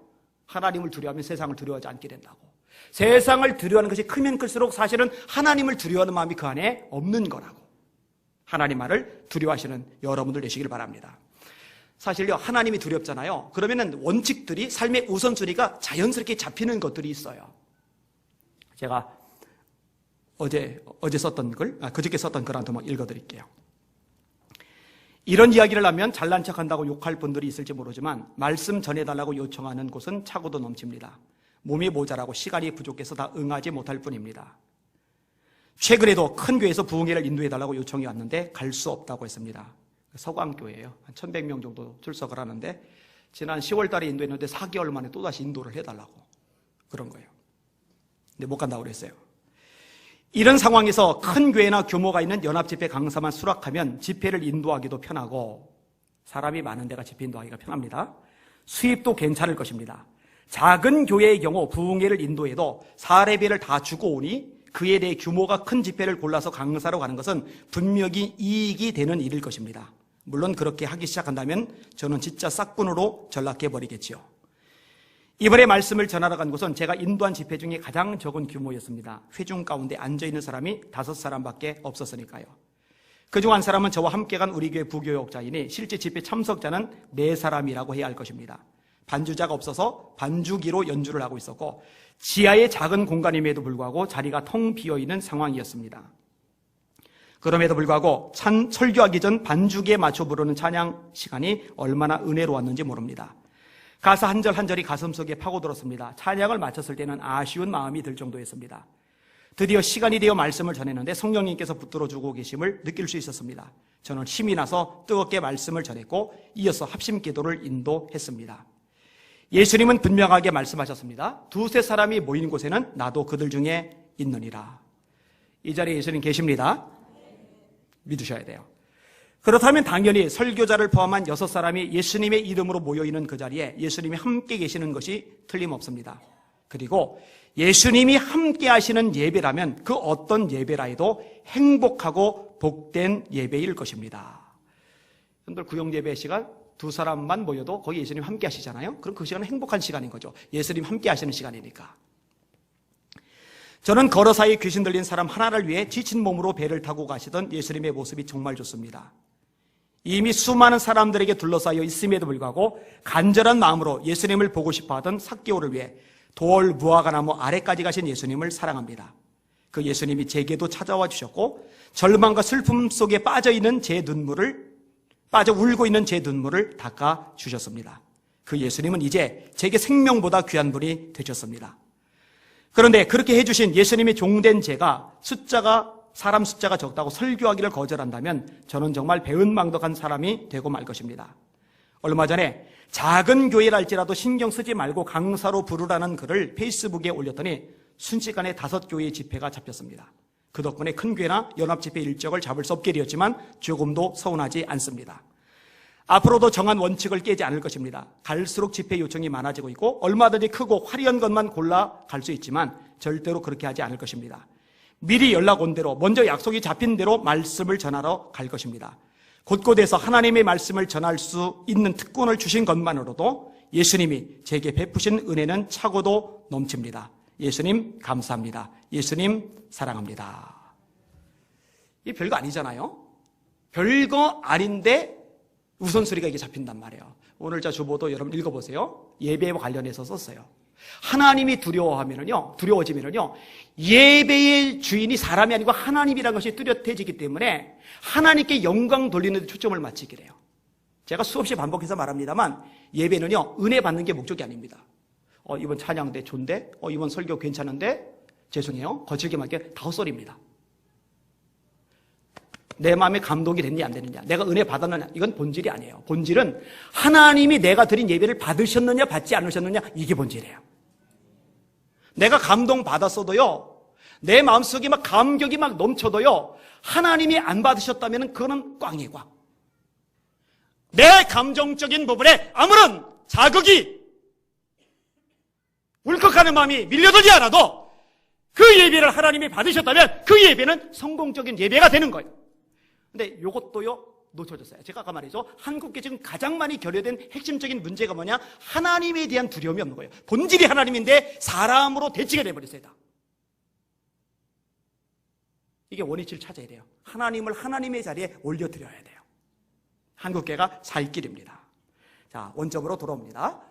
하나님을 두려워하면 세상을 두려워하지 않게 된다고. 세상을 두려워하는 것이 크면 클수록 사실은 하나님을 두려워하는 마음이 그 안에 없는 거라고. 하나님 말을 두려워하시는 여러분들 되시길 바랍니다. 사실요, 하나님이 두렵잖아요. 그러면은 원칙들이, 삶의 우선순위가 자연스럽게 잡히는 것들이 있어요. 제가 어제 썼던 글, 그저께 썼던 글 한번 읽어드릴게요. 이런 이야기를 하면 잘난 척한다고 욕할 분들이 있을지 모르지만 말씀 전해달라고 요청하는 곳은 차고도 넘칩니다. 몸이 모자라고 시간이 부족해서 다 응하지 못할 뿐입니다. 최근에도 큰 교회에서 부흥회를 인도해달라고 요청이 왔는데 갈 수 없다고 했습니다. 서광교회예요. 한 1100명 정도 출석을 하는데 지난 10월 달에 인도했는데 4개월 만에 또다시 인도를 해달라고 그런 거예요. 근데 못 간다고 그랬어요. 이런 상황에서 큰 교회나 규모가 있는 연합집회 강사만 수락하면 집회를 인도하기도 편하고 사람이 많은 데가 집회 인도하기가 편합니다. 수입도 괜찮을 것입니다. 작은 교회의 경우 부흥회를 인도해도 사례비를 다 주고 오니 그에 대해 규모가 큰 집회를 골라서 강사로 가는 것은 분명히 이익이 되는 일일 것입니다. 물론 그렇게 하기 시작한다면 저는 진짜 싹군으로 전락해버리겠지요. 이번에 말씀을 전하러 간 곳은 제가 인도한 집회 중에 가장 적은 규모였습니다. 회중 가운데 앉아있는 사람이 5사람밖에 없었으니까요. 그중 한 사람은 저와 함께 간 우리 교회 부교역자이니 실제 집회 참석자는 4사람이라고 해야 할 것입니다. 반주자가 없어서 반주기로 연주를 하고 있었고 지하의 작은 공간임에도 불구하고 자리가 텅 비어있는 상황이었습니다. 그럼에도 불구하고 설교하기 전 반주기에 맞춰 부르는 찬양 시간이 얼마나 은혜로웠는지 모릅니다. 가사 한 절 한 절이 가슴속에 파고들었습니다. 찬양을 마쳤을 때는 아쉬운 마음이 들 정도였습니다. 드디어 시간이 되어 말씀을 전했는데 성령님께서 붙들어주고 계심을 느낄 수 있었습니다. 저는 힘이 나서 뜨겁게 말씀을 전했고 이어서 합심 기도를 인도했습니다. 예수님은 분명하게 말씀하셨습니다. 2-3 사람이 모인 곳에는 나도 그들 중에 있느니라. 이 자리에 예수님 계십니다. 믿으셔야 돼요. 그렇다면 당연히 설교자를 포함한 6사람이 예수님의 이름으로 모여있는 그 자리에 예수님이 함께 계시는 것이 틀림없습니다. 그리고 예수님이 함께 하시는 예배라면 그 어떤 예배라 해도 행복하고 복된 예배일 것입니다. 여러분들 구역예배 시간 2사람만 모여도 거기 예수님 함께 하시잖아요. 그럼 그 시간은 행복한 시간인 거죠. 예수님 함께 하시는 시간이니까. 저는 걸어 사이 귀신 들린 사람 하나를 위해 지친 몸으로 배를 타고 가시던 예수님의 모습이 정말 좋습니다. 이미 수많은 사람들에게 둘러싸여 있음에도 불구하고 간절한 마음으로 예수님을 보고 싶어하던 삭개오를 위해 돌 무화과나무 아래까지 가신 예수님을 사랑합니다. 그 예수님이 제게도 찾아와 주셨고 절망과 슬픔 속에 빠져 울고 있는 제 눈물을 닦아 주셨습니다. 그 예수님은 이제 제게 생명보다 귀한 분이 되셨습니다. 그런데 그렇게 해주신 예수님의 종된 제가 사람 숫자가 적다고 설교하기를 거절한다면 저는 정말 배은망덕한 사람이 되고 말 것입니다. 얼마 전에 작은 교회랄지라도 신경 쓰지 말고 강사로 부르라는 글을 페이스북에 올렸더니 순식간에 5교회의 집회가 잡혔습니다. 그 덕분에 큰 교회나 연합집회 일정을 잡을 수 없게 되었지만 조금도 서운하지 않습니다. 앞으로도 정한 원칙을 깨지 않을 것입니다. 갈수록 집회 요청이 많아지고 있고 얼마든지 크고 화려한 것만 골라 갈 수 있지만 절대로 그렇게 하지 않을 것입니다. 미리 연락 온 대로 먼저 약속이 잡힌 대로 말씀을 전하러 갈 것입니다. 곳곳에서 하나님의 말씀을 전할 수 있는 특권을 주신 것만으로도 예수님이 제게 베푸신 은혜는 차고도 넘칩니다. 예수님 감사합니다. 예수님 사랑합니다. 이 별거 아니잖아요. 별거 아닌데 우선소리가 이게 잡힌단 말이에요. 오늘 주보도 여러분 읽어보세요. 예배와 관련해서 썼어요. 하나님이 두려워지면은요, 예배의 주인이 사람이 아니고 하나님이라는 것이 뚜렷해지기 때문에 하나님께 영광 돌리는 데 초점을 맞추게 돼요. 제가 수없이 반복해서 말합니다만 예배는요, 은혜 받는 게 목적이 아닙니다. 이번 찬양대 좋은데? 이번 설교 괜찮은데? 죄송해요. 거칠게 말게 다 헛소리입니다. 내 마음에 감동이 됐냐 안 되느냐, 내가 은혜 받았느냐, 이건 본질이 아니에요. 본질은 하나님이 내가 드린 예배를 받으셨느냐 받지 않으셨느냐, 이게 본질이에요. 내가 감동 받았어도요, 내 마음속에 막 감격이 막 넘쳐도요, 하나님이 안 받으셨다면 그거는 꽝이에요. 꽝. 내 감정적인 부분에 아무런 자극이 울컥하는 마음이 밀려들지 않아도 그 예배를 하나님이 받으셨다면 그 예배는 성공적인 예배가 되는 거예요. 근데 이것도요, 놓쳐졌어요. 제가 아까 말했죠. 한국계 지금 가장 많이 결여된 핵심적인 문제가 뭐냐? 하나님에 대한 두려움이 없는 거예요. 본질이 하나님인데 사람으로 대치가 돼버렸어요. 다. 이게 원위치를 찾아야 돼요. 하나님을 하나님의 자리에 올려드려야 돼요. 한국계가 살 길입니다. 자, 원점으로 돌아옵니다.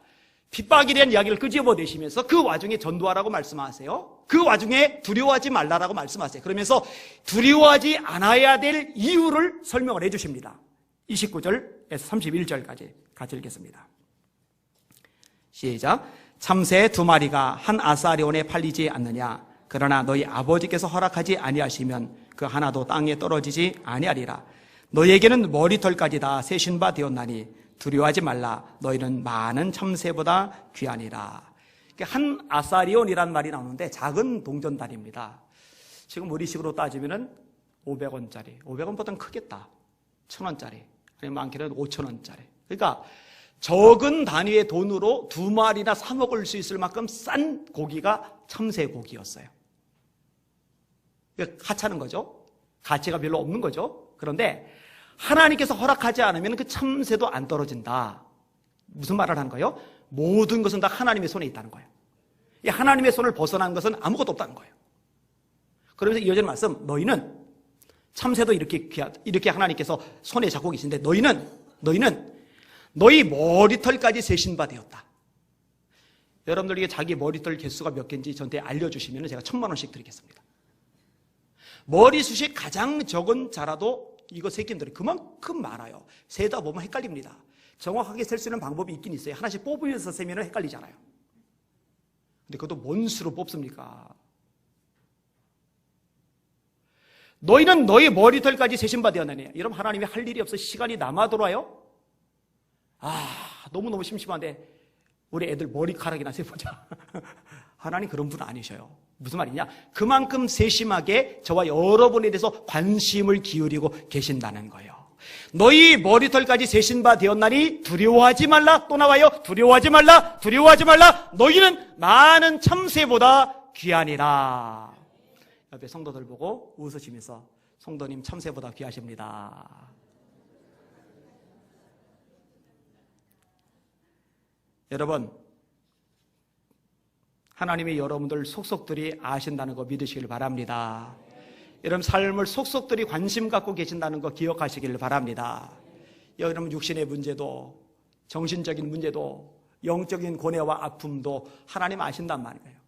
핍박에 대한 이야기를 끄집어내시면서 그 와중에 전도하라고 말씀하세요. 그 와중에 두려워하지 말라라고 말씀하세요. 그러면서 두려워하지 않아야 될 이유를 설명을 해주십니다. 29절에서 31절까지 같이 읽겠습니다. 시작. 참새 2마리가 한 아사리온에 팔리지 않느냐? 그러나 너희 아버지께서 허락하지 아니하시면 그 하나도 땅에 떨어지지 아니하리라. 너희에게는 머리털까지 다 세신 바 되었나니 두려워하지 말라. 너희는 많은 참새보다 귀하니라. 한 아사리온이란 말이 나오는데 작은 동전다리입니다. 지금 우리식으로 따지면은 500원짜리. 500원보다는 크겠다. 1000원짜리. 아니면 많게는 5000원짜리. 그러니까 적은 단위의 돈으로 2마리나 사 먹을 수 있을 만큼 싼 고기가 참새 고기였어요. 하찮은 거죠. 가치가 별로 없는 거죠. 그런데 하나님께서 허락하지 않으면 그 참새도 안 떨어진다. 무슨 말을 하는 거예요? 모든 것은 다 하나님의 손에 있다는 거예요. 이 하나님의 손을 벗어난 것은 아무것도 없다는 거예요. 그러면서 이어지는 말씀, 너희는 참새도 이렇게 하나님께서 손에 잡고 계신데 너희는 너희 머리털까지 세신 바 되었다. 여러분들에게 자기 머리털 개수가 몇 개인지 저한테 알려주시면 제가 1000만원씩 드리겠습니다. 머리숱이 가장 적은 자라도 이거 세끼들이 그만큼 많아요. 세다 보면 헷갈립니다. 정확하게 셀 수 있는 방법이 있긴 있어요. 하나씩 뽑으면서 세면 헷갈리잖아요. 근데 그것도 뭔 수로 뽑습니까? 너희는 너희 머리털까지 세신 바 되었느냐. 여러분, 하나님이 할 일이 없어 시간이 남아 돌아요? 너무너무 심심한데 우리 애들 머리카락이나 세보자. 하나님 그런 분 아니셔요. 무슨 말이냐? 그만큼 세심하게 저와 여러분에 대해서 관심을 기울이고 계신다는 거예요. 너희 머리털까지 세신 바 되었나니 두려워하지 말라. 또 나와요. 두려워하지 말라. 두려워하지 말라. 너희는 많은 참새보다 귀하니라. 옆에 성도들 보고 웃으시면서 성도님 참새보다 귀하십니다. 여러분, 하나님이 여러분들 속속들이 아신다는 거 믿으시길 바랍니다. 여러분 삶을 속속들이 관심 갖고 계신다는 거 기억하시길 바랍니다. 여러분 육신의 문제도 정신적인 문제도 영적인 고뇌와 아픔도 하나님 아신단 말이에요.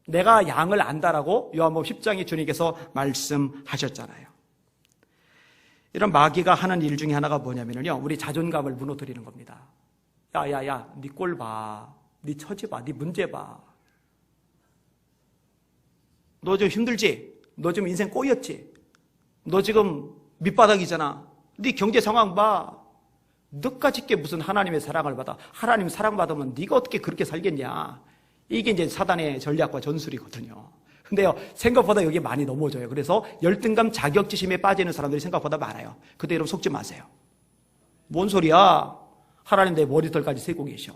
내가 양을 안다라고 요한복음 10장에 주님께서 말씀하셨잖아요. 이런 마귀가 하는 일 중에 하나가 뭐냐면요, 우리 자존감을 무너뜨리는 겁니다. 야야야, 네 꼴 봐, 네 처지 봐, 네 문제 봐. 너 좀 힘들지? 너 지금 인생 꼬였지? 너 지금 밑바닥이잖아. 네 경제 상황 봐. 너까짓 게 무슨 하나님의 사랑을 받아. 하나님 사랑받으면 네가 어떻게 그렇게 살겠냐. 이게 이제 사단의 전략과 전술이거든요. 근데요, 생각보다 여기 많이 넘어져요. 그래서 열등감, 자격지심에 빠지는 사람들이 생각보다 많아요. 그때 여러분 속지 마세요. 뭔 소리야? 하나님 내 머리털까지 세고 계셔.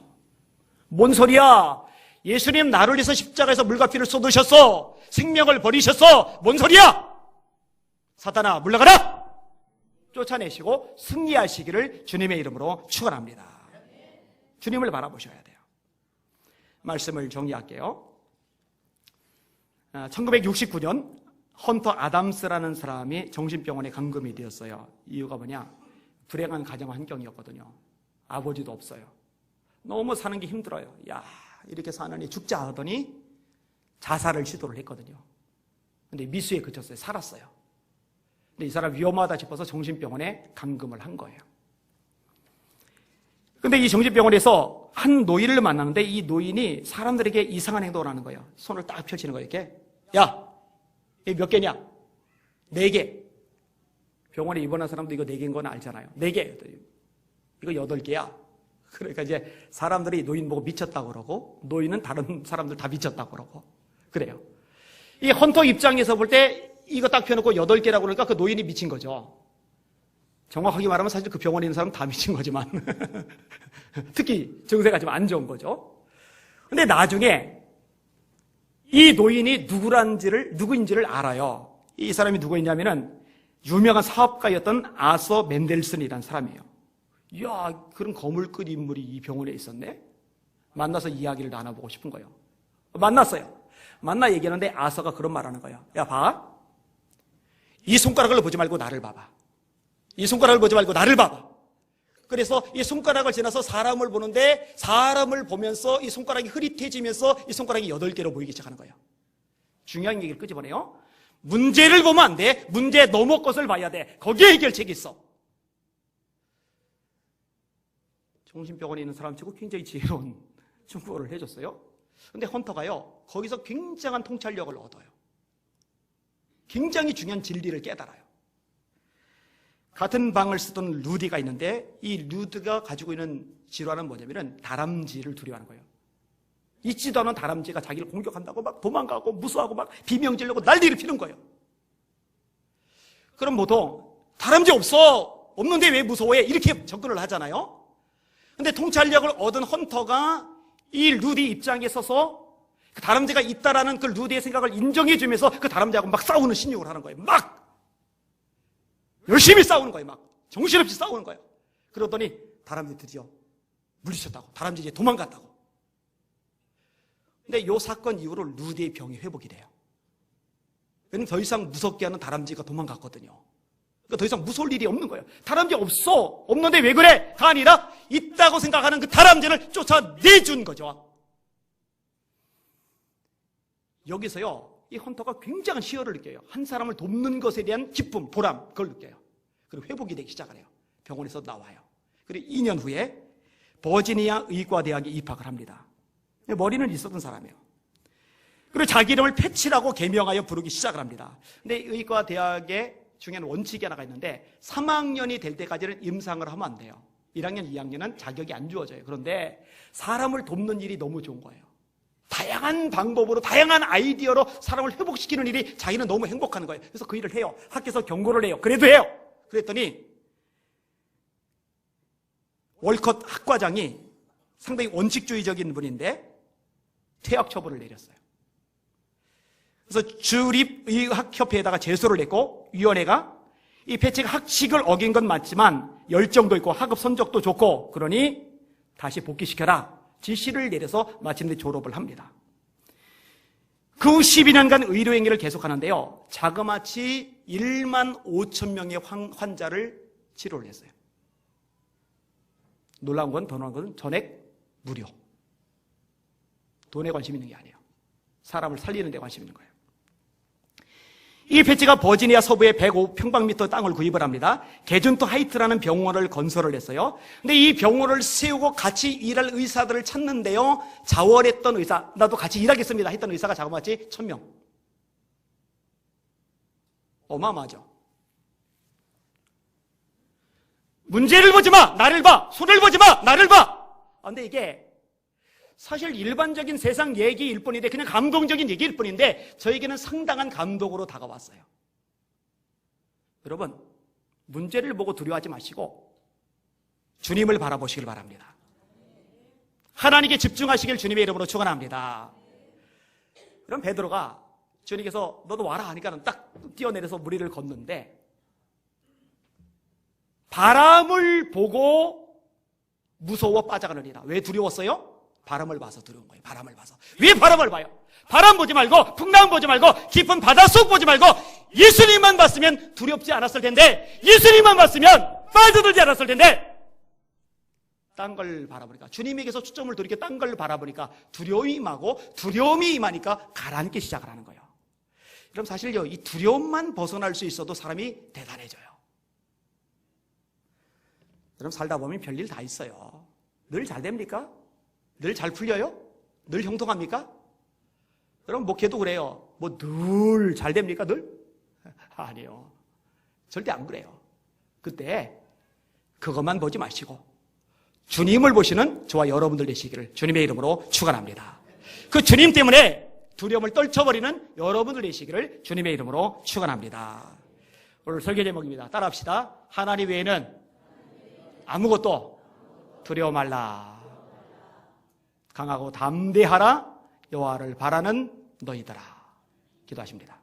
뭔 소리야? 예수님 나를 위해서 십자가에서 물과 피를 쏟으셨어. 생명을 버리셨어. 뭔 소리야? 사탄아, 물러가라! 쫓아내시고 승리하시기를 주님의 이름으로 축원합니다. 주님을 바라보셔야 돼요. 말씀을 정리할게요. 1969년 헌터 아담스라는 사람이 정신병원에 감금이 되었어요. 이유가 뭐냐? 불행한 가정 환경이었거든요. 아버지도 없어요. 너무 사는 게 힘들어요. 야, 이렇게 사느니 죽자 하더니 자살을 시도를 했거든요. 근데 미수에 그쳤어요. 살았어요. 근데 이 사람 위험하다 싶어서 정신병원에 감금을 한 거예요. 근데 이 정신병원에서 한 노인을 만났는데 이 노인이 사람들에게 이상한 행동을 하는 거예요. 손을 딱 펼치는 거예요. 이렇게. 야, 이게 몇 개냐? 4개. 병원에 입원한 사람도 이거 4개인 건 알잖아요. 4개. 이거 8개야. 그러니까 이제 사람들이 노인 보고 미쳤다고 그러고, 노인은 다른 사람들 다 미쳤다고 그러고, 그래요. 이 헌터 입장에서 볼 때 이거 딱 펴놓고 8개라고 그러니까 그 노인이 미친 거죠. 정확하게 말하면 사실 그 병원에 있는 사람은 다 미친 거지만 특히 증세가 좀 안 좋은 거죠. 근데 나중에 이 노인이 누구인지를 알아요. 이 사람이 누구였냐면은 유명한 사업가였던 아서 맨델슨이라는 사람이에요. 이야, 그런 거물급 인물이 이 병원에 있었네? 만나서 이야기를 나눠보고 싶은 거예요. 만났어요. 만나 얘기하는데 아서가 그런 말 하는 거예요. 야, 봐. 이 손가락을 보지 말고 나를 봐봐. 이 손가락을 보지 말고 나를 봐봐. 그래서 이 손가락을 지나서 사람을 보는데 사람을 보면서 이 손가락이 흐릿해지면서 이 손가락이 8개로 보이기 시작하는 거예요. 중요한 얘기를 끄집어내요. 문제를 보면 안 돼. 문제 너머 것을 봐야 돼. 거기에 해결책이 있어. 정신병원에 있는 사람 치고 굉장히 지혜로운 충고를 해줬어요. 근데 헌터가요, 거기서 굉장한 통찰력을 얻어요. 굉장히 중요한 진리를 깨달아요. 같은 방을 쓰던 루디가 있는데 이 루디가 가지고 있는 질환은 뭐냐면은 다람쥐를 두려워하는 거예요. 있지도 않은 다람쥐가 자기를 공격한다고 막 도망가고 무서워하고 막 비명 지르고 난리를 피는 거예요. 그럼 보통 다람쥐 없는데 왜 무서워해? 이렇게 접근을 하잖아요. 근데 통찰력을 얻은 헌터가 이 루디 입장에 서서 그 다람쥐가 있다라는 그 루디의 생각을 인정해 주면서 그 다람쥐하고 막 싸우는 신용을 하는 거예요. 막 열심히 싸우는 거예요. 막 정신없이 싸우는 거예요. 그러더니 다람쥐 드디어 물리쳤다고, 다람쥐 이제 도망갔다고. 근데 이 사건 이후로 루디의 병이 회복이 돼요. 왜냐면 더 이상 무섭게 하는 다람쥐가 도망갔거든요. 그러니까 더 이상 무서울 일이 없는 거예요. 다람쥐 없는데 왜 그래? 가 아니라 있다고 생각하는 그 다람쥐를 쫓아내준 거죠. 여기서요, 이 헌터가 굉장한 희열을 느껴요. 한 사람을 돕는 것에 대한 기쁨, 보람, 그걸 느껴요. 그리고 회복이 되기 시작을 해요. 병원에서 나와요. 그리고 2년 후에 버지니아 의과대학에 입학을 합니다. 머리는 있었던 사람이에요. 그리고 자기 이름을 패치라고 개명하여 부르기 시작을 합니다. 근데 의과대학에 중요한 원칙이 하나가 있는데 3학년이 될 때까지는 임상을 하면 안 돼요. 1학년, 2학년은 자격이 안 주어져요. 그런데 사람을 돕는 일이 너무 좋은 거예요. 다양한 방법으로, 다양한 아이디어로 사람을 회복시키는 일이 자기는 너무 행복한 거예요. 그래서 그 일을 해요. 학교에서 경고를 해요. 그래도 해요. 그랬더니 월컷 학과장이 상당히 원칙주의적인 분인데 퇴학 처분을 내렸어요. 그래서 주립의학협회에다가 제소를 냈고 위원회가 이 패치가 학칙을 어긴 건 맞지만 열정도 있고 학업 성적도 좋고 그러니 다시 복귀시켜라. 지시를 내려서 마침내 졸업을 합니다. 그 후 12년간 의료행위를 계속하는데요. 자그마치 1만 5천 명의 환자를 치료를 했어요. 놀라운 건, 더 놀라운 건 전액 무료. 돈에 관심 있는 게 아니에요. 사람을 살리는 데 관심 있는 거예요. 이 패치가 버지니아 서부에 105평방미터 땅을 구입을 합니다. 게준트 하이트라는 병원을 건설을 했어요. 근데 이 병원을 세우고 같이 일할 의사들을 찾는데요. 자원했던 의사, 나도 같이 일하겠습니다 했던 의사가 자그마치 1000명. 어마어마하죠. 문제를 보지 마! 나를 봐! 손을 보지 마! 나를 봐! 근데 이게 사실 일반적인 세상 얘기일 뿐인데, 그냥 감동적인 얘기일 뿐인데 저에게는 상당한 감동으로 다가왔어요. 여러분, 문제를 보고 두려워하지 마시고 주님을 바라보시길 바랍니다. 하나님께 집중하시길 주님의 이름으로 축원합니다. 그럼 베드로가 주님께서 너도 와라 하니까는 딱 뛰어내려서 물 위를 걷는데 바람을 보고 무서워 빠져가느니라. 왜 두려웠어요? 바람을 봐서 두려운 거예요. 바람을 봐서. 왜 바람을 봐요? 바람 보지 말고, 풍랑 보지 말고, 깊은 바닷속 보지 말고, 예수님만 봤으면 두렵지 않았을 텐데, 예수님만 봤으면 빠져들지 않았을 텐데, 딴 걸 바라보니까, 주님에게서 초점을 돌이켜 딴 걸 바라보니까 두려움이 임하고, 두려움이 임하니까 가라앉기 시작을 하는 거예요. 그럼 사실요, 이 두려움만 벗어날 수 있어도 사람이 대단해져요. 여러분, 살다 보면 별일 다 있어요. 늘 잘 됩니까? 늘 잘 풀려요? 늘 형통합니까? 여러분, 목회도 그래요. 뭐 늘 잘 됩니까? 늘? 아니요. 절대 안 그래요. 그때 그것만 보지 마시고 주님을 보시는 저와 여러분들 되시기를 주님의 이름으로 축원합니다. 그 주님 때문에 두려움을 떨쳐버리는 여러분들 되시기를 주님의 이름으로 축원합니다. 오늘 설교 제목입니다. 따라합시다. 하나님 외에는 아무것도 두려워 말라. 강하고 담대하라. 여호와를 바라는 너희들아. 기도하십니다.